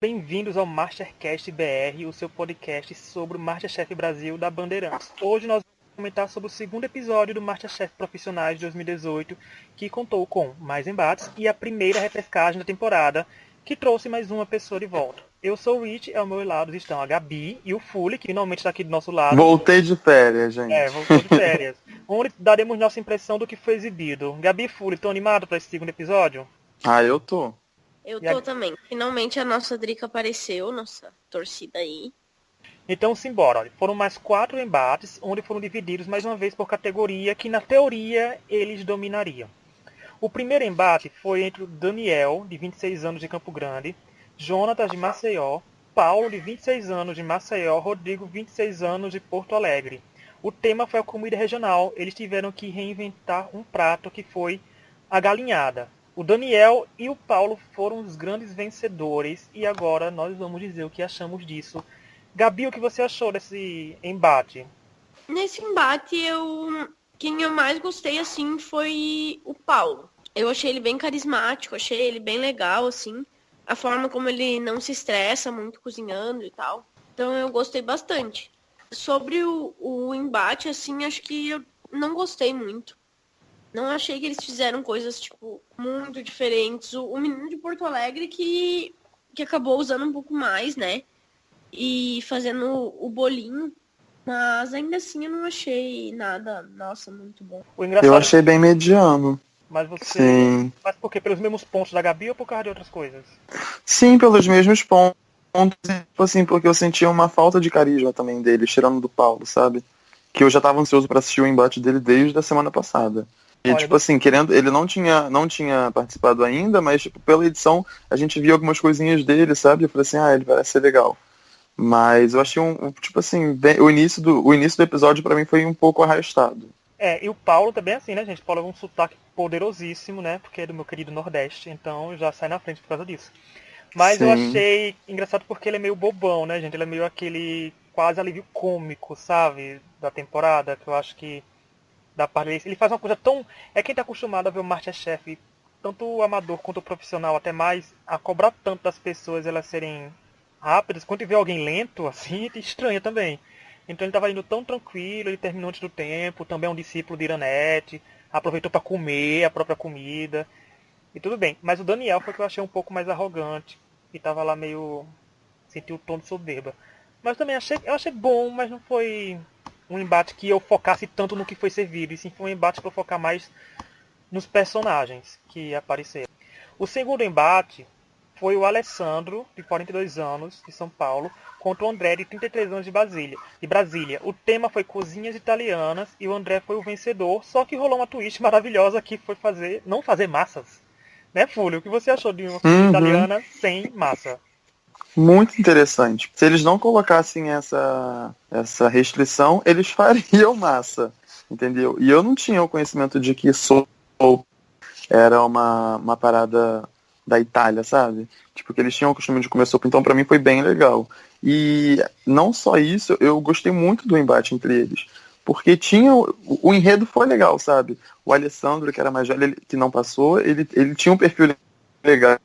Bem-vindos ao Mastercast BR, o seu podcast sobre o Masterchef Brasil da Bandeirantes. Hoje nós vamos comentar sobre o segundo episódio do Masterchef Profissionais de 2018, que contou com mais embates e a primeira repescagem da temporada, que trouxe mais uma pessoa de volta. Eu sou o Rich, ao meu lado estão a Gabi e o Fuli, que finalmente está aqui do nosso lado. Voltei de férias, gente. Voltou de férias. Onde daremos nossa impressão do que foi exibido. Gabi e Fuli, estão animados para esse segundo episódio? Eu tô. Eu tô também. Finalmente a nossa Drica apareceu, nossa torcida aí. Então, simbora. Foram mais 4 embates, onde foram divididos mais uma vez por categoria, que na teoria eles dominariam. O primeiro embate foi entre o Daniel, de 26 anos de Campo Grande, Jonatas, de Maceió, Paulo, de 26 anos de Maceió, Rodrigo, 26 anos de Porto Alegre. O tema foi a comida regional. Eles tiveram que reinventar um prato que foi a galinhada. O Daniel e o Paulo foram os grandes vencedores e agora nós vamos dizer o que achamos disso. Gabi, o que você achou desse embate? Nesse embate, quem eu mais gostei, assim, foi o Paulo. Eu achei ele bem carismático, achei ele bem legal, assim. A forma como ele não se estressa muito cozinhando e tal. Então eu gostei bastante. Sobre o embate, assim, acho que eu não gostei muito. Não achei que eles fizeram coisas, tipo, muito diferentes. O menino de Porto Alegre que acabou usando um pouco mais, né? E fazendo o bolinho. Mas ainda assim eu não achei nada, nossa, muito bom. Eu achei bem mediano. Mas você... Sim. Mas por quê? Pelos mesmos pontos da Gabi ou por causa de outras coisas? Sim, pelos mesmos pontos. Tipo assim, porque eu sentia uma falta de carisma também dele, tirando do Paulo, sabe? Que eu já tava ansioso pra assistir o embate dele desde a semana passada. E, Olha, tipo assim, ele não tinha participado ainda, mas, tipo, pela edição, a gente viu algumas coisinhas dele, sabe? Eu falei assim, ele parece ser legal. Mas eu achei tipo assim, o início do episódio pra mim foi um pouco arrastado. E o Paulo também é assim, né, gente? O Paulo é um sotaque poderosíssimo, né? Porque é do meu querido Nordeste, então já sai na frente por causa disso. Mas Sim. Eu achei engraçado porque ele é meio bobão, né, gente? Ele é meio aquele quase alívio cômico, sabe? Da temporada, que eu acho que da parte dele. Ele faz uma coisa tão... É quem tá acostumado a ver o Masterchef, tanto o amador quanto o profissional, até mais, a cobrar tanto das pessoas elas serem rápidas. Quando vê alguém lento, assim, estranha também. Então ele tava indo tão tranquilo, ele terminou antes do tempo, também é um discípulo de Iranete, aproveitou para comer a própria comida. E tudo bem. Mas o Daniel foi que eu achei um pouco mais arrogante. E tava lá meio... sentiu o tom de soberba. Mas também eu achei bom, mas não foi um embate que eu focasse tanto no que foi servido. E sim foi um embate para eu focar mais nos personagens que apareceram. O segundo embate foi o Alessandro, de 42 anos, de São Paulo, contra o André, de 33 anos, de Brasília. O tema foi cozinhas italianas e o André foi o vencedor, só que rolou uma twist maravilhosa que foi não fazer massas. Né, Fúlio? O que você achou de uma cozinha italiana sem massa? Muito interessante. Se eles não colocassem essa restrição, eles fariam massa, entendeu? E eu não tinha o conhecimento de que sopa era uma parada da Itália, sabe? Tipo, que eles tinham o costume de comer sopa, então pra mim foi bem legal. E não só isso, eu gostei muito do embate entre eles. Porque o enredo foi legal, sabe? O Alessandro, que era mais velho, que não passou, ele tinha um perfil legal.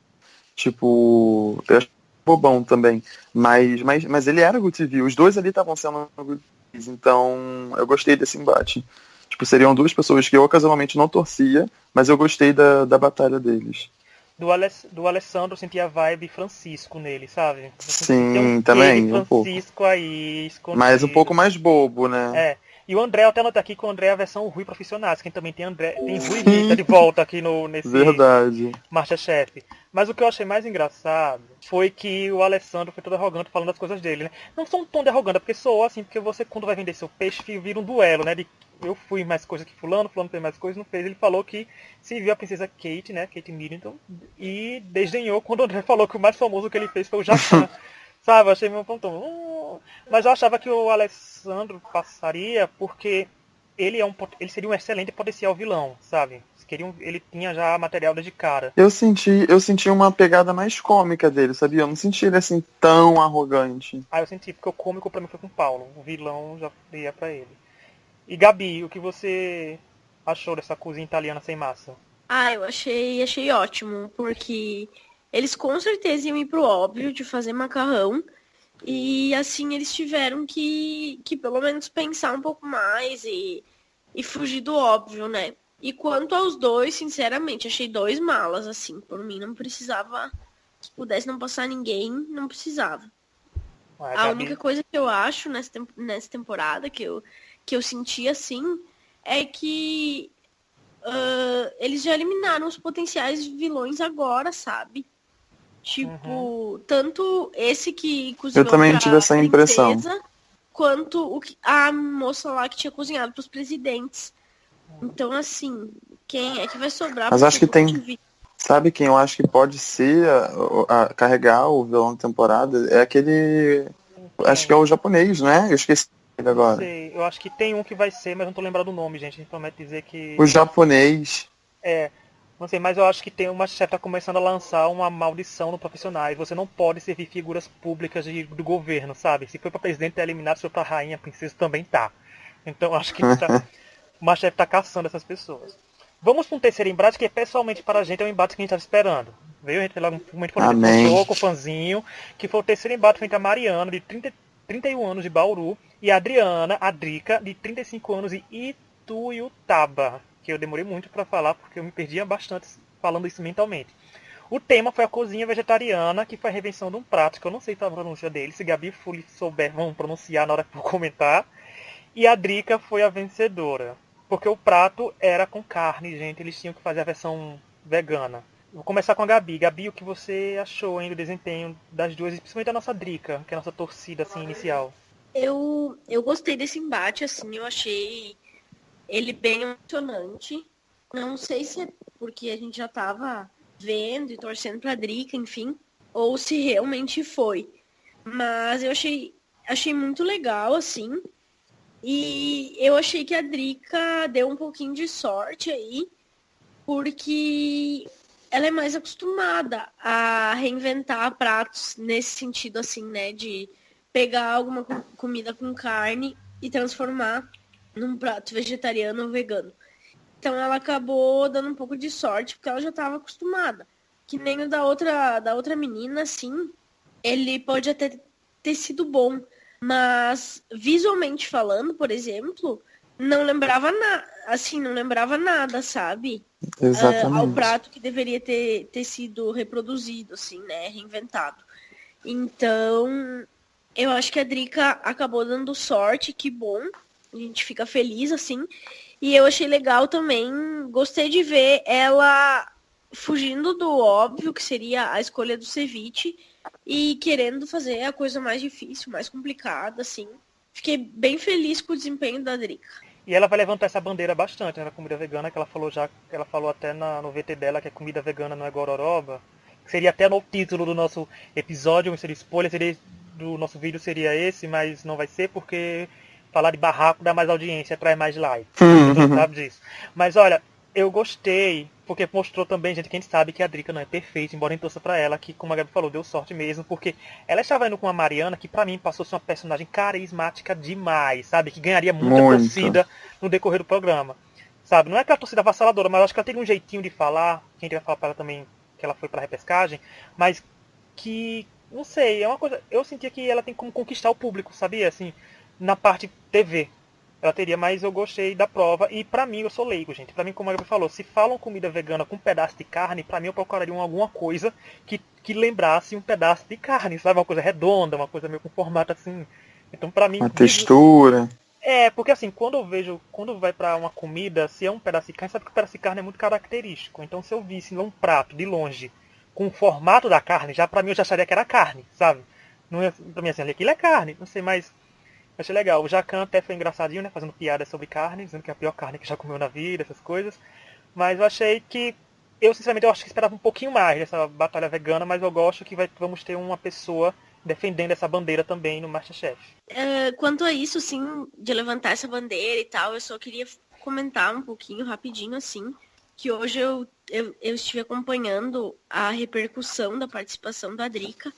Tipo, eu acho bobão também. Mas ele era Good TV. Os dois ali estavam sendo Good TVs, então eu gostei desse embate. Tipo, seriam duas pessoas que eu ocasionalmente não torcia, mas eu gostei da batalha deles. Do Alessandro eu senti a vibe Francisco nele, sabe? Sim, também. Francisco aí, escondido. Mas um pouco mais bobo, né? E o André, eu até anotei aqui que o André é a versão Rui Profissionais, quem também tem Rui Rita de volta aqui nesse Verdade. Masterchef. Mas o que eu achei mais engraçado foi que o Alessandro foi todo arrogante falando as coisas dele, né? Não são um tom de arrogante, porque soou assim, porque você quando vai vender seu peixe, vira um duelo, né? Eu fui mais coisa que fulano fez mais coisa, não fez. Ele falou que se viu a princesa Kate, né? Kate Middleton, e desdenhou quando o André falou que o mais famoso que ele fez foi o Jacan. Sabe, eu achei meio pontão. Mas eu achava que o Alessandro passaria porque ele seria um excelente potencial vilão, sabe? Ele tinha já material desde cara. Eu senti uma pegada mais cômica dele, sabia? Eu não senti ele assim tão arrogante. Eu senti, porque o cômico pra mim foi com o Paulo. O vilão já ia pra ele. E Gabi, o que você achou dessa cozinha italiana sem massa? Eu achei ótimo, porque eles com certeza iam ir pro óbvio de fazer macarrão. E assim eles tiveram que pelo menos pensar um pouco mais e fugir do óbvio, né? E quanto aos dois, sinceramente, achei dois malas, assim. Por mim não precisava, se pudesse não passar ninguém, não precisava. A única coisa que eu acho nessa temporada, que eu senti assim, é que eles já eliminaram os potenciais vilões agora, sabe? Tipo, tanto esse que cozinhou Eu também tive essa impressão. quanto a moça lá que tinha cozinhado pros presidentes. Então, assim, quem é que vai sobrar? Mas acho que tem... Sabe quem eu acho que pode ser a carregar o vilão da temporada? É aquele... Acho que é o japonês, né? Eu esqueci ele agora. Não sei, eu acho que tem um que vai ser, mas não tô lembrado do nome, gente. A gente promete dizer que... O japonês. Não sei, mas eu acho que tem uma chefe tá começando a lançar uma maldição no profissionais. Você não pode servir figuras públicas do governo, sabe? Se foi pra presidente tá eliminado, se foi pra rainha, princesa também tá. Então acho que uma chefe tá caçando essas pessoas. Vamos para um terceiro embate, que pessoalmente para a gente é um embate que a gente estava esperando. Veio, a gente logo com o fãzinho, que foi o terceiro embate frente a Mariana, de 31 anos de Bauru, e a Adriana, a Drica, de 35 anos de Ituiutaba, que eu demorei muito para falar, porque eu me perdia bastante falando isso mentalmente. O tema foi a cozinha vegetariana, que foi a revenção de um prato, que eu não sei a pronúncia dele, se Gabi e Fuli souber, vão pronunciar na hora que eu vou comentar. E a Drica foi a vencedora. Porque o prato era com carne, gente. Eles tinham que fazer a versão vegana. Vou começar com a Gabi. Gabi, o que você achou do desempenho das duas, e principalmente da nossa Drica, que é a nossa torcida assim, inicial? Eu gostei desse embate, assim. Eu achei ele bem emocionante. Não sei se é porque a gente já tava vendo e torcendo pra Drica, enfim. Ou se realmente foi. Mas eu achei muito legal, assim. E eu achei que a Drica deu um pouquinho de sorte aí, porque ela é mais acostumada a reinventar pratos nesse sentido, assim, né? De pegar alguma comida com carne e transformar num prato vegetariano ou vegano. Então ela acabou dando um pouco de sorte, porque ela já estava acostumada. Que nem o da outra menina, assim, ele pode até ter sido bom. Mas, visualmente falando, por exemplo, não lembrava nada, sabe? Exatamente. Ao prato que deveria ter sido reproduzido, assim, né? Reinventado. Então, eu acho que a Drica acabou dando sorte, que bom. A gente fica feliz, assim. E eu achei legal também, gostei de ver ela fugindo do óbvio, que seria a escolha do ceviche, e querendo fazer a coisa mais difícil, mais complicada, assim. Fiquei bem feliz com o desempenho da Drica. E ela vai levantar essa bandeira bastante, né, na comida vegana, que ela falou até no VT dela que a comida vegana não é gororoba. Seria até no título do nosso episódio, seria spoiler, do nosso vídeo seria esse, mas não vai ser porque falar de barraco dá mais audiência, atrai mais likes. Você sabe disso. Mas olha, eu gostei, porque mostrou também, gente, que a gente sabe que a Drica não é perfeita, embora a gente torça pra ela, que, como a Gabi falou, deu sorte mesmo, porque ela estava indo com a Mariana, que pra mim passou-se uma personagem carismática demais, sabe? Que ganharia muita torcida no decorrer do programa, sabe? Não é aquela torcida avassaladora, mas eu acho que ela tem um jeitinho de falar, que a gente vai falar pra ela também, que ela foi pra repescagem, mas que, não sei, é uma coisa, eu sentia que ela tem como conquistar o público, sabia? Assim, na parte TV. Ela teria, mas eu gostei da prova. E pra mim, eu sou leigo, gente. Pra mim, como a Gabi falou, se falam comida vegana com um pedaço de carne, pra mim eu procuraria alguma coisa que lembrasse um pedaço de carne, sabe? Uma coisa redonda, uma coisa meio com formato assim. Então, pra mim... Uma textura. Porque assim, quando vai pra uma comida, se é um pedaço de carne, sabe que o pedaço de carne é muito característico. Então, se eu visse um prato de longe com o formato da carne, já pra mim eu já acharia que era carne, sabe? Não é, pra mim assim, aquilo é carne, não sei, mas... Achei legal. O Jacan até foi engraçadinho, né? Fazendo piadas sobre carne, dizendo que é a pior carne que já comeu na vida, essas coisas. Mas eu achei que... Eu, sinceramente, acho que esperava um pouquinho mais dessa batalha vegana, mas eu gosto que vamos ter uma pessoa defendendo essa bandeira também no MasterChef. Quanto a isso, sim, de levantar essa bandeira e tal, eu só queria comentar um pouquinho, rapidinho, assim, que hoje eu estive acompanhando a repercussão da participação da Drica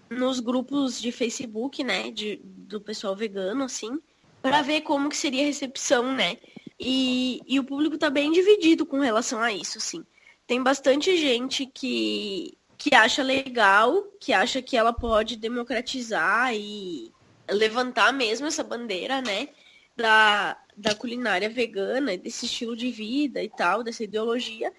nos grupos de Facebook, né, do pessoal vegano, assim, para ver como que seria a recepção, né, e o público tá bem dividido com relação a isso, assim. Tem bastante gente que que acha legal, que acha que ela pode democratizar e levantar mesmo essa bandeira, né, da culinária vegana, desse estilo de vida e tal, dessa ideologia.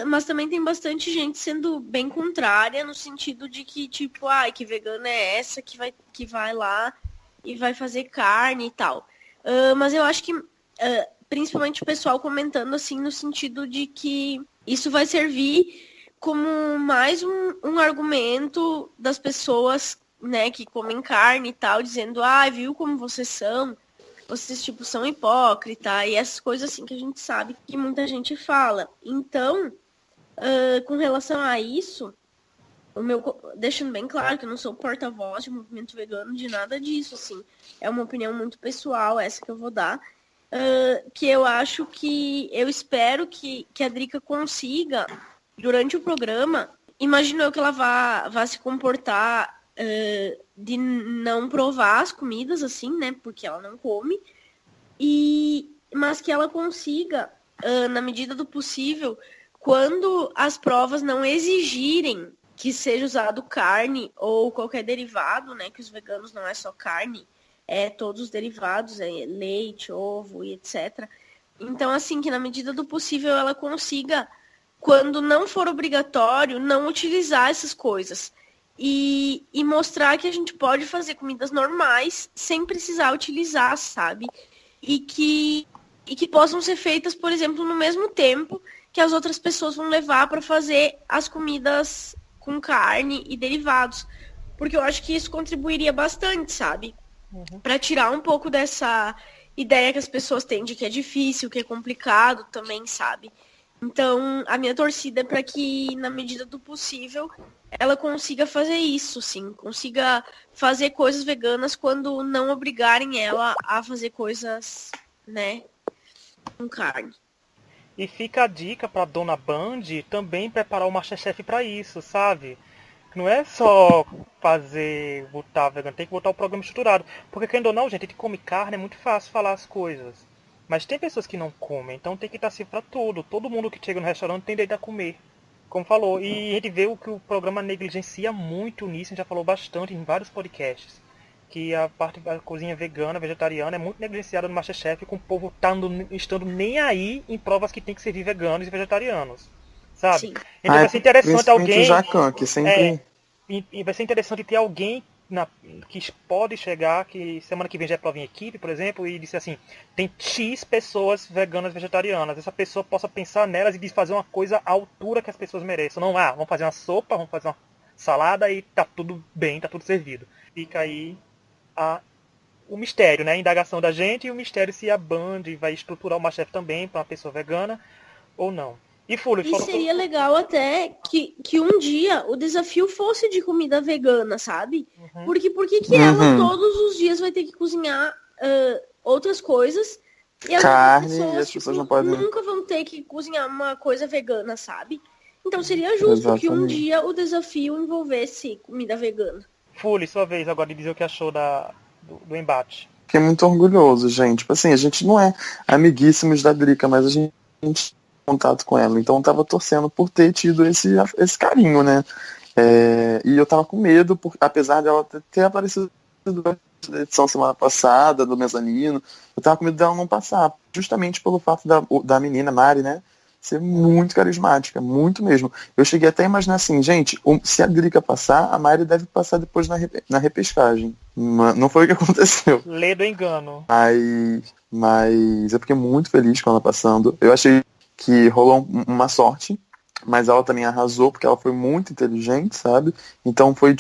Mas também tem bastante gente sendo bem contrária, no sentido de que, tipo, que vegana é essa que vai lá e vai fazer carne e tal. Mas eu acho que, principalmente o pessoal comentando, assim, no sentido de que isso vai servir como mais um argumento das pessoas, né, que comem carne e tal, dizendo, viu como vocês, tipo, são hipócritas, e essas coisas assim que a gente sabe que muita gente fala. Então, com relação a isso, deixando bem claro que eu não sou porta-voz de movimento vegano, de nada disso, assim. É uma opinião muito pessoal, essa que eu vou dar. Que eu espero que a Drica consiga, durante o programa, imagino eu que ela vá se comportar de não provar as comidas, assim, né? Porque ela não come. Mas que ela consiga, na medida do possível, quando as provas não exigirem que seja usado carne ou qualquer derivado, né? Que os veganos não é só carne, é todos os derivados, leite, ovo e etc. Então, assim, que na medida do possível ela consiga, quando não for obrigatório, não utilizar essas coisas. E mostrar que a gente pode fazer comidas normais sem precisar utilizar, sabe? E que possam ser feitas, por exemplo, no mesmo tempo que as outras pessoas vão levar para fazer as comidas com carne e derivados. Porque eu acho que isso contribuiria bastante, sabe? Para tirar um pouco dessa ideia que as pessoas têm de que é difícil, que é complicado também, sabe? Então, a minha torcida é para que, na medida do possível, ela consiga fazer isso, sim. Consiga fazer coisas veganas quando não obrigarem ela a fazer coisas, né, com carne. E fica a dica pra Dona Band também preparar o MasterChef pra isso, sabe? Não é só botar vegano, tem que botar o programa estruturado. Porque, querendo ou não, gente, a gente come carne, é muito fácil falar as coisas. Mas tem pessoas que não comem, então tem que estar assim pra tudo. Todo mundo que chega no restaurante tem direito a comer. Como falou. E a gente vê o que o programa negligencia muito nisso, a gente já falou bastante em vários podcasts. Que a parte da cozinha vegana, vegetariana, é muito negligenciada no MasterChef, com o povo estando nem aí em provas que tem que servir veganos e vegetarianos. Sabe? Sim. Então vai ser interessante alguém. O Jacan, que sempre... E vai ser interessante ter alguém que pode chegar, que semana que vem já é prova em equipe, por exemplo, e disse assim, tem X pessoas veganas vegetarianas, essa pessoa possa pensar nelas e fazer uma coisa à altura que as pessoas mereçam. Não, vamos fazer uma sopa, vamos fazer uma salada e tá tudo bem, tá tudo servido. Fica aí o mistério, né? A indagação da gente e o mistério se a Band vai estruturar o MasterChef também para uma pessoa vegana ou não. E seria legal até que um dia o desafio fosse de comida vegana, sabe? Porque por que ela todos os dias vai ter que cozinhar outras coisas e as carne, pessoas, e as pessoas não podem... nunca vão ter que cozinhar uma coisa vegana, sabe? Então seria justo que um dia o desafio envolvesse comida vegana. Fully, sua vez agora de dizer o que achou do embate. Fiquei muito orgulhoso, gente. Tipo assim, a gente não é amiguíssimos da Drica, mas a gente contato com ela, então eu tava torcendo por ter tido esse carinho, né? E eu tava com medo, apesar dela ter aparecido na edição semana passada, do Mezanino, eu tava com medo dela não passar, justamente pelo fato da menina, Mari, né, ser muito carismática, muito mesmo. Eu cheguei até a imaginar assim, gente, se a Drica passar, a Mari deve passar depois na repescagem. Não foi o que aconteceu. Lê do engano. Mas eu fiquei muito feliz com ela passando. Eu achei que rolou uma sorte, mas ela também arrasou, porque ela foi muito inteligente, sabe? Então foi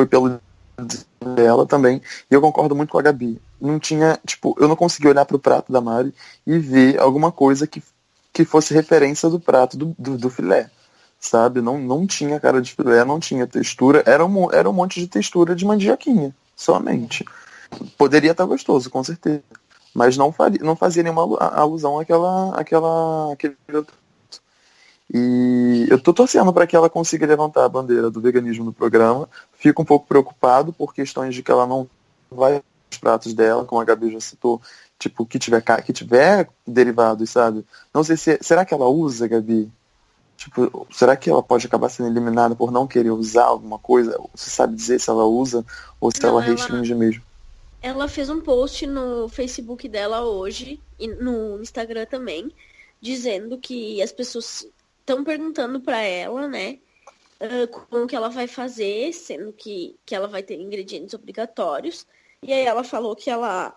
pelo dela também. E eu concordo muito com a Gabi. Eu não consegui olhar pro prato da Mari e ver alguma coisa que fosse referência do prato do filé, sabe? Não tinha cara de filé, não tinha textura, era um monte de textura de mandioquinha, somente. Poderia estar gostoso, com certeza. Mas não fazia nenhuma alusão àquele outro. E eu tô torcendo para que ela consiga levantar a bandeira do veganismo no programa. Fico um pouco preocupado por questões de que ela não vai os pratos dela, como a Gabi já citou, que tiver derivados, sabe? Não sei será que ela usa, Gabi? Tipo, será que ela pode acabar sendo eliminada por não querer usar alguma coisa? Você sabe dizer se ela usa ou se Não, ela restringe mesmo? ela fez um post no Facebook dela hoje, e no Instagram também, dizendo que as pessoas estão perguntando pra ela, né, como que ela vai fazer, sendo que ela vai ter ingredientes obrigatórios. E aí ela falou que ela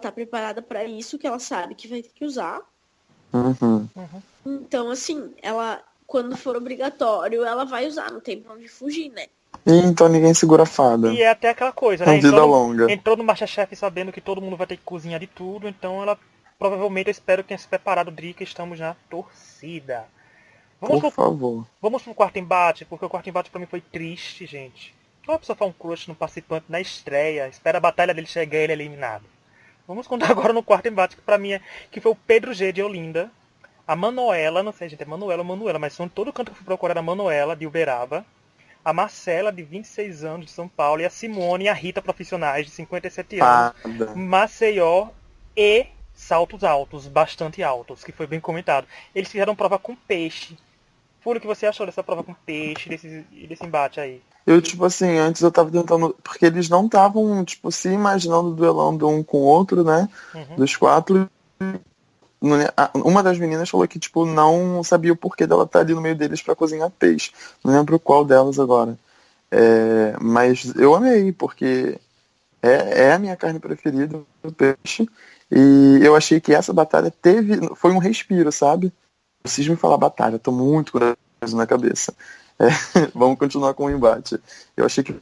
tá preparada pra isso, que ela sabe que vai ter que usar. Uhum. Então, assim, ela, quando for obrigatório, ela vai usar, não tem pra onde fugir, né? E então ninguém segura a fada. E é até aquela coisa, É né? uma vida longa. Entrou no MasterChef sabendo que todo mundo vai ter que cozinhar de tudo, então ela provavelmente, eu espero que tenha se preparado, Drica, estamos na torcida. Por favor. Vamos pro quarto embate, porque o quarto embate pra mim foi triste, gente. Uma pessoa faz um crush no participante na estreia, espera a batalha dele chegar e ele é eliminado. Vamos contar agora no quarto embate, que pra mim que foi o Pedro G de Olinda, a Manuela, não sei, gente, é Manuela ou Manuela, mas são todo canto que eu fui procurar a Manuela de Uberaba, a Marcela, de 26 anos, de São Paulo, e a Simone e a Rita, profissionais, de 57 anos, Maceió e saltos altos, bastante altos, que foi bem comentado. Eles fizeram prova com peixe. Fúlio, o que você achou dessa prova com peixe, desse embate aí? Eu, tipo assim, antes eu tava tentando... Porque eles não estavam, tipo, se imaginando duelando um com o outro, né? Dos 4. Uma das meninas falou que, tipo, não sabia o porquê dela estar ali no meio deles pra cozinhar peixe. Não lembro qual delas agora. Mas eu amei, porque é a minha carne preferida, o peixe. E eu achei que essa batalha foi um respiro, sabe? Eu preciso me falar batalha, tô muito curioso na cabeça. Vamos continuar com o embate. Eu achei que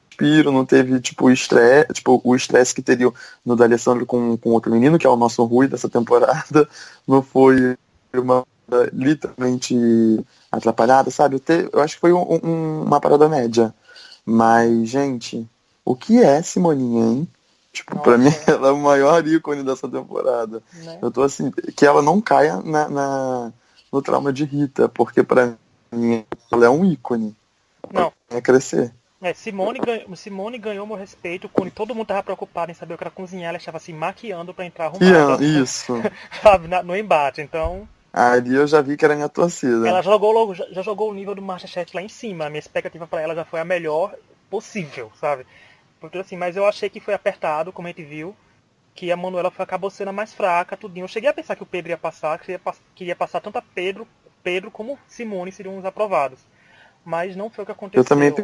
respiro, não teve o estresse que teria no da Alessandro com outro menino, que é o nosso Rui dessa temporada. Não foi uma literalmente atrapalhada, sabe? Eu acho que foi uma parada média. Mas, gente, o que é Simoninha, hein? Tipo, nossa, pra mim ela é o maior ícone dessa temporada. Né? Eu tô assim, que ela não caia no trauma de Rita, porque pra mim ela é um ícone. Não. É crescer. Simone ganhou meu respeito quando todo mundo tava preocupado em saber o que era cozinhar, ela estava se maquiando pra entrar arrumada. Isso. Sabe, no embate, então... Ali eu já vi que era minha torcida. Ela já jogou o nível do MasterChef lá em cima. A minha expectativa pra ela já foi a melhor possível, sabe? Porque assim, mas eu achei que foi apertado, como a gente viu, que a Manuela acabou sendo a mais fraca, tudinho. Eu cheguei a pensar que o Pedro ia passar, que ia passar tanto a Pedro como Simone seriam os aprovados. Mas não foi o que aconteceu. Eu também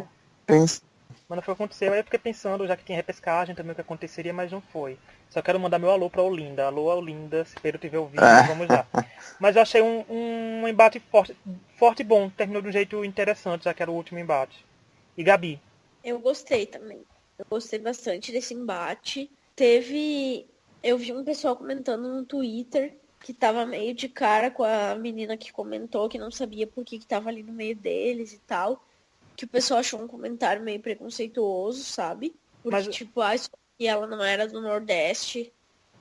pensei. Mas não foi o que aconteceu. Aí eu fiquei pensando, já que tinha repescagem também, o que aconteceria, mas não foi. Só quero mandar meu alô pra Olinda. Alô, Olinda, se Pedro tiver ouvindo, vamos lá. Mas eu achei um embate forte e bom. Terminou de um jeito interessante, já que era o último embate. E Gabi? Eu gostei também. Eu gostei bastante desse embate. Eu vi um pessoal comentando no Twitter que tava meio de cara com a menina que comentou, que não sabia por que tava ali no meio deles e tal. Que o pessoal achou um comentário meio preconceituoso, sabe? Porque, só que ela não era do Nordeste,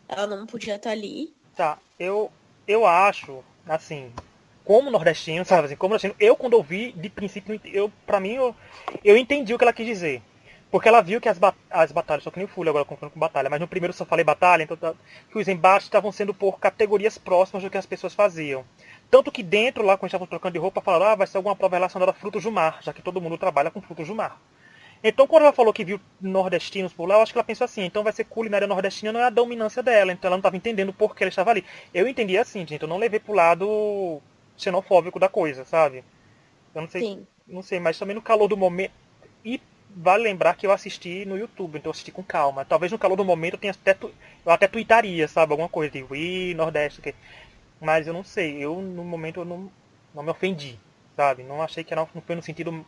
ela não podia estar ali. Tá, eu acho, assim, como nordestino, sabe, assim, como nordestino, eu quando ouvi, de princípio, eu entendi o que ela quis dizer. Porque ela viu que as batalhas, só que nem o Fúlio agora confundindo com batalha, mas no primeiro eu só falei batalha, então que os embates estavam sendo por categorias próximas do que as pessoas faziam. Tanto que dentro, lá, quando estavam trocando de roupa, falaram, vai ser alguma prova relacionada a frutos do mar, já que todo mundo trabalha com frutos do mar. Então, quando ela falou que viu nordestinos por lá, eu acho que ela pensou assim, então vai ser culinária nordestina, não é a dominância dela, então ela não estava entendendo por que ela estava ali. Eu entendi assim, gente, eu não levei pro lado xenofóbico da coisa, sabe? Eu não sei, Sim. Não sei, mas também no calor do momento... E vale lembrar que eu assisti no YouTube, então eu assisti com calma. Talvez no calor do momento eu até tuitaria, sabe? Alguma coisa, tipo, Nordeste, okay. Mas eu não sei, no momento eu não me ofendi, sabe? Não achei que não foi no sentido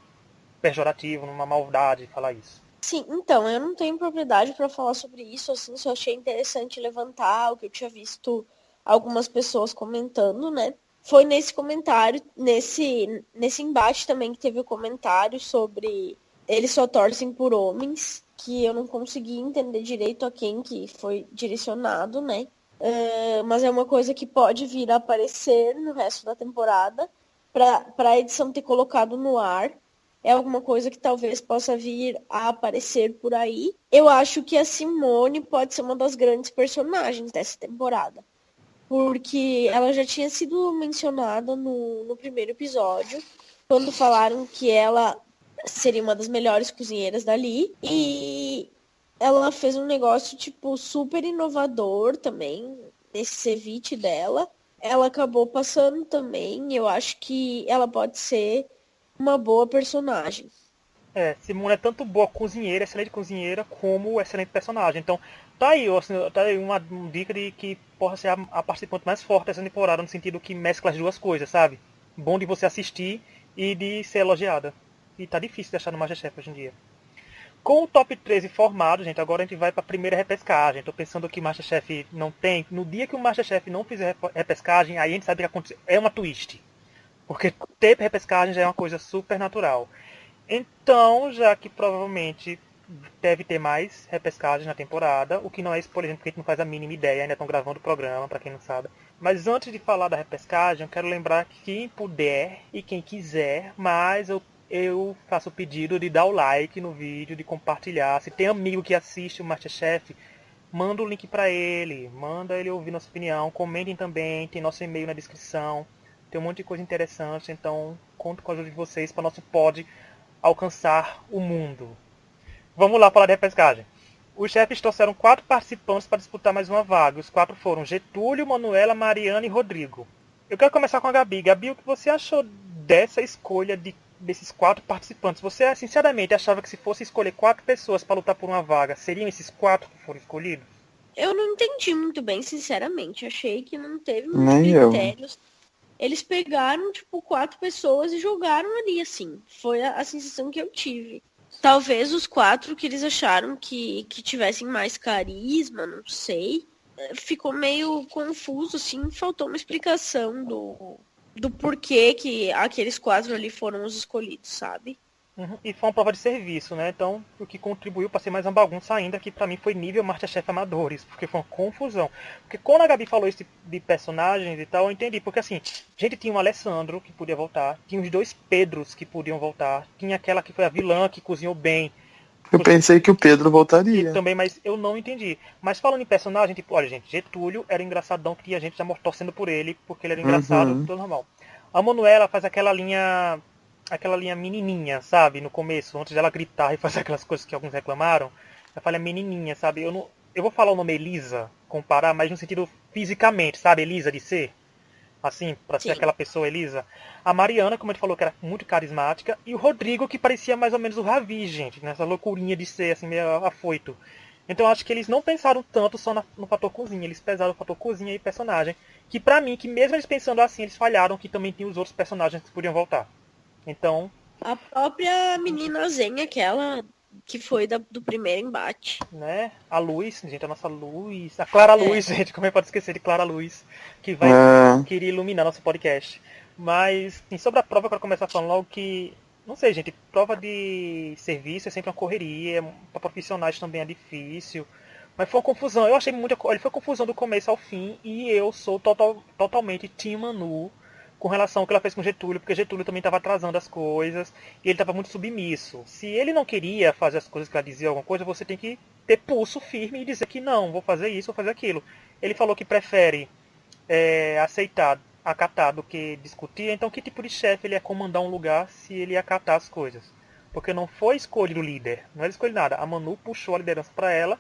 pejorativo, numa maldade falar isso. Sim, então, eu não tenho propriedade para falar sobre isso, assim, só achei interessante levantar o que eu tinha visto algumas pessoas comentando, né? Foi nesse comentário, nesse embate também que teve o comentário sobre eles só torcem por homens, que eu não consegui entender direito a quem que foi direcionado, né? Mas é uma coisa que pode vir a aparecer no resto da temporada, para a edição ter colocado no ar. É alguma coisa que talvez possa vir a aparecer por aí. Eu acho que a Simone pode ser uma das grandes personagens dessa temporada. porque ela já tinha sido mencionada no primeiro episódio, quando falaram que ela seria uma das melhores cozinheiras dali. E ela fez um negócio, tipo, super inovador também, nesse ceviche dela. Ela acabou passando também. Eu acho que ela pode ser uma boa personagem. Simone é tanto boa cozinheira, excelente cozinheira, como excelente personagem. Então, tá aí, assim, tá aí uma dica de que possa ser a participante mais forte dessa temporada, no sentido que mescla as duas coisas, sabe? Bom de você assistir e de ser elogiada. E tá difícil de achar no MasterChef hoje em dia. Com o top 13 formado, gente, agora a gente vai para a primeira repescagem. Tô pensando que o MasterChef não tem. No dia que o MasterChef não fizer repescagem, aí a gente sabe que acontece. É uma twist. Porque ter repescagem já é uma coisa super natural. Então, já que provavelmente deve ter mais repescagem na temporada, o que não é isso, por exemplo, porque a gente não faz a mínima ideia, ainda estão gravando o programa, para quem não sabe. Mas antes de falar da repescagem, eu quero lembrar que quem puder e quem quiser, mas eu faço o pedido de dar o like no vídeo, de compartilhar. Se tem amigo que assiste o MasterChef, manda o link para ele, manda ele ouvir nossa opinião, comentem também, tem nosso e-mail na descrição, tem um monte de coisa interessante, então conto com a ajuda de vocês para nosso pod alcançar o mundo. Vamos lá falar de repescagem. Os chefes trouxeram 4 participantes para disputar mais uma vaga. Os 4 foram Getúlio, Manuela, Mariana e Rodrigo. Eu quero começar com a Gabi. Gabi, o que você achou dessa escolha desses 4 participantes? Você, sinceramente, achava que se fosse escolher 4 pessoas para lutar por uma vaga, seriam esses 4 que foram escolhidos? Eu não entendi muito bem, sinceramente. Achei que não teve muitos Nem eu. critérios. Eles pegaram, tipo, 4 pessoas e jogaram ali, assim. Foi a sensação que eu tive. Talvez os 4 que eles acharam que tivessem mais carisma, não sei. Ficou meio confuso, assim. Faltou uma explicação do porquê que aqueles 4 ali foram os escolhidos, sabe? E foi uma prova de serviço, né? Então, o que contribuiu para ser mais uma bagunça ainda, que pra mim foi nível MasterChef Amadores, porque foi uma confusão. Porque quando a Gabi falou isso de personagens e tal, eu entendi. Porque assim, a gente tinha um Alessandro que podia voltar, tinha os 2 Pedros que podiam voltar, tinha aquela que foi a vilã que cozinhou bem. Eu pensei que o Pedro voltaria. E também, mas eu não entendi. Mas falando em personagem, tipo, olha, gente, Getúlio era engraçadão, que tinha gente já torcendo por ele, porque ele era engraçado, tudo normal. A Manuela faz aquela linha menininha, sabe? No começo, antes dela gritar e fazer aquelas coisas que alguns reclamaram. Ela fala menininha, sabe? Eu vou falar o nome Elisa, comparar, mas no sentido fisicamente, sabe? Elisa de ser. Assim, pra ser aquela pessoa Elisa. A Mariana, como a gente falou, que era muito carismática. E o Rodrigo, que parecia mais ou menos o Ravi, gente. Nessa loucurinha de ser, assim, meio afoito. Então eu acho que eles não pensaram tanto só no fator cozinha. Eles pesaram o fator cozinha e personagem. Que pra mim, que mesmo eles pensando assim, eles falharam que também tinha os outros personagens que podiam voltar. Então... A própria menina Zen, aquela que foi do primeiro embate. Né? A Luz, gente, a nossa Luz. A Clara Luz, gente, como é que pode esquecer de Clara Luz? Que vai querer iluminar nosso podcast. Mas, assim, sobre a prova, eu quero começar falando logo que... Não sei, gente, prova de serviço é sempre uma correria. Para profissionais também é difícil. Mas foi uma confusão. Eu achei muita... Ele foi confusão do começo ao fim. E eu sou totalmente Team Manu com relação ao que ela fez com Getúlio, porque Getúlio também estava atrasando as coisas, e ele estava muito submisso. Se ele não queria fazer as coisas que ela dizia alguma coisa, você tem que ter pulso firme e dizer que não, vou fazer isso, vou fazer aquilo. Ele falou que prefere aceitar, acatar do que discutir, então que tipo de chefe ele ia comandar um lugar se ele ia acatar as coisas? Porque não foi escolhido o líder, não era escolhido nada. A Manu puxou a liderança para ela,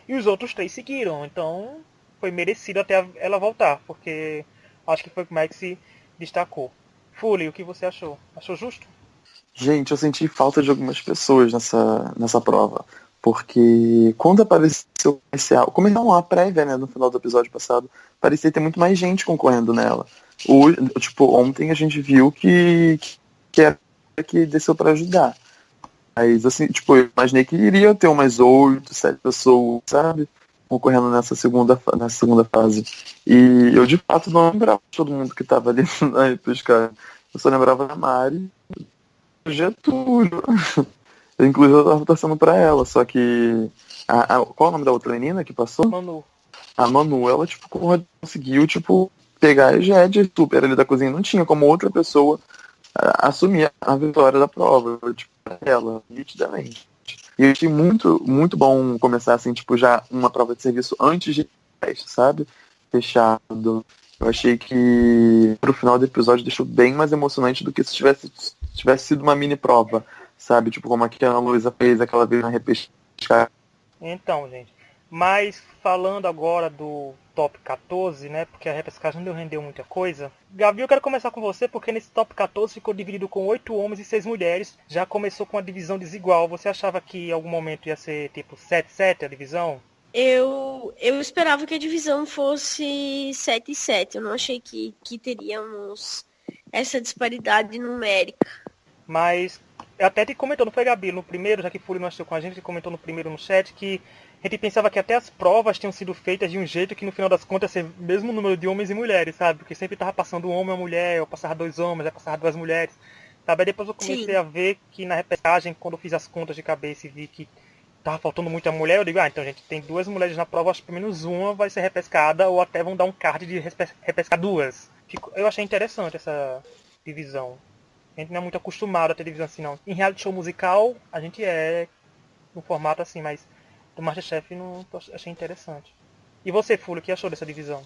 e os outros 3 seguiram, então foi merecido até ela voltar, porque acho que foi como é que se destacou. Fully, o que você achou? Achou justo? Gente, eu senti falta de algumas pessoas nessa prova. Porque quando apareceu o comercial, a prévia, né, no final do episódio passado, parecia ter muito mais gente concorrendo nela. Ontem a gente viu que era que desceu pra ajudar. Mas, assim, eu imaginei que iria ter umas 8, 7 pessoas, sabe? Concorrendo nessa segunda fase. E eu, de fato, não lembrava de todo mundo que estava ali na repescagem. Eu só lembrava da Mari, do Getúlio. Inclusive, eu tava torcendo pra ela, só que... qual é o nome da outra menina que passou? Manu. A Manu, ela, conseguiu, pegar a Jade super ali da cozinha. Não tinha como outra pessoa assumir a vitória da prova. Ela, nitidamente. E eu achei muito, muito bom começar, assim, já uma prova de serviço antes de teste, sabe? fechado. Eu achei que pro final do episódio deixou bem mais emocionante do que se tivesse sido uma mini prova, sabe? Tipo, como a Ana Luísa fez aquela vez na repescagem. Então, gente, mas falando agora do top 14, né, porque a repescagem não rendeu muita coisa. Gabi, eu quero começar com você, porque nesse top 14 ficou dividido com 8 homens e 6 mulheres, já começou com uma divisão desigual. Você achava que em algum momento ia ser tipo 7-7 a divisão? Eu esperava que a divisão fosse 7-7. Eu não achei que teríamos essa disparidade numérica. Mas até te comentou, não foi, Gabi, no primeiro, já que Fúlio não assistiu com a gente, ele comentou no primeiro no chat que a gente pensava que até as provas tinham sido feitas de um jeito que no final das contas ia ser o mesmo número de homens e mulheres, sabe? Porque sempre tava passando um homem e uma mulher, ou passava 2 homens, aí passava 2 mulheres, sabe? Aí depois eu comecei a ver que na repescagem, quando eu fiz as contas de cabeça e vi que tava faltando muita mulher, eu digo, então gente, tem 2 mulheres na prova, acho que pelo menos uma vai ser repescada, ou até vão dar um card de repescar 2. Eu achei interessante essa divisão. A gente não é muito acostumado a ter divisão assim, não. Em reality show musical, a gente é no formato assim, mas do Masterchef não achei interessante. E você, Fúlio, o que achou dessa divisão?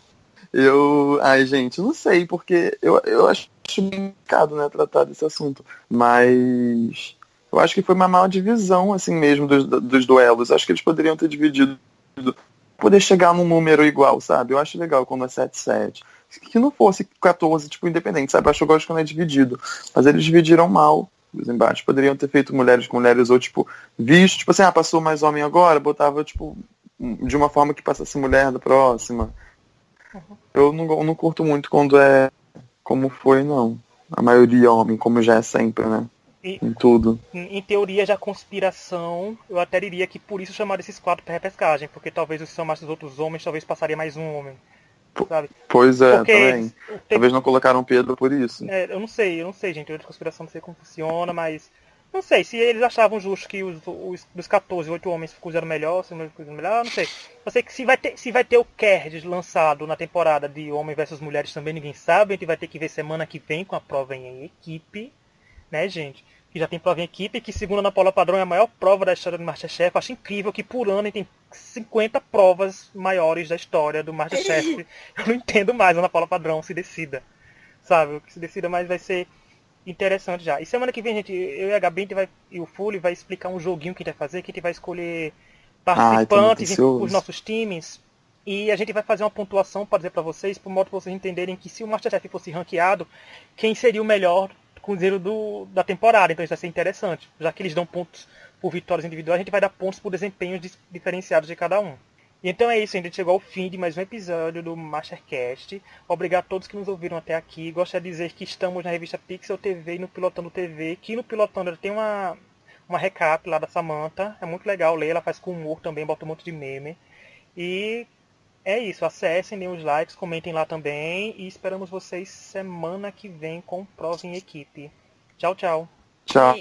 Ai, gente, não sei, porque eu acho complicado, né, tratar desse assunto. Mas eu acho que foi uma maior divisão, assim mesmo, dos duelos. Acho que eles poderiam ter dividido, poder chegar num número igual, sabe? Eu acho legal quando é 7-7. Que não fosse 14, tipo, independente, sabe? Eu acho que eu gosto quando é dividido. Mas eles dividiram mal os embates. Poderiam ter feito mulheres com mulheres, ou, tipo, visto, tipo assim, passou mais homem agora, botava, tipo, de uma forma que passasse mulher da próxima. Eu não curto muito quando é como foi, não. A maioria homem, como já é sempre, né? Em tudo. Em teorias da conspiração, eu até diria que por isso chamaram esses 4 para repescagem, porque talvez se chamasse os outros homens, talvez passaria mais um homem. Sabe? Pois é, porque também. Talvez não colocaram Pedro por isso. Eu não sei, gente. Teoria de conspiração, não sei como funciona, mas não sei, se eles achavam justo que dos 14, 8 homens fizeram melhor, se não fizeram melhor, não sei. Eu sei que se vai ter o Card lançado na temporada de Homem versus Mulheres também, ninguém sabe. A gente vai ter que ver semana que vem com a prova em equipe, né, gente? Que já tem prova em equipe, que segundo a Ana Paula Padrão é a maior prova da história do Masterchef. Eu acho incrível que por ano tem 50 provas maiores da história do Masterchef. Eu não entendo mais a Ana Paula Padrão se decida, sabe? O que se decida, mas vai ser interessante já. E semana que vem, gente, eu e a Gabi e o Fully vai explicar um joguinho que a gente vai fazer, que a gente vai escolher participantes os nossos times. E a gente vai fazer uma pontuação para dizer para vocês, por modo que vocês entenderem que se o Masterchef fosse ranqueado, quem seria o melhor cruzeiro da temporada. Então isso vai ser interessante. Já que eles dão pontos por vitórias individuais, a gente vai dar pontos por desempenhos diferenciados de cada um. E então é isso, a gente chegou ao fim de mais um episódio do Mastercast. Obrigado a todos que nos ouviram até aqui. Gostaria de dizer que estamos na revista Pixel TV e no Pilotando TV. Que no Pilotando tem uma recap lá da Samantha. É muito legal ler, ela faz com humor também, bota um monte de meme. E é isso, acessem, deem os likes, comentem lá também. E esperamos vocês semana que vem com prova em equipe. Tchau, tchau. Tchau.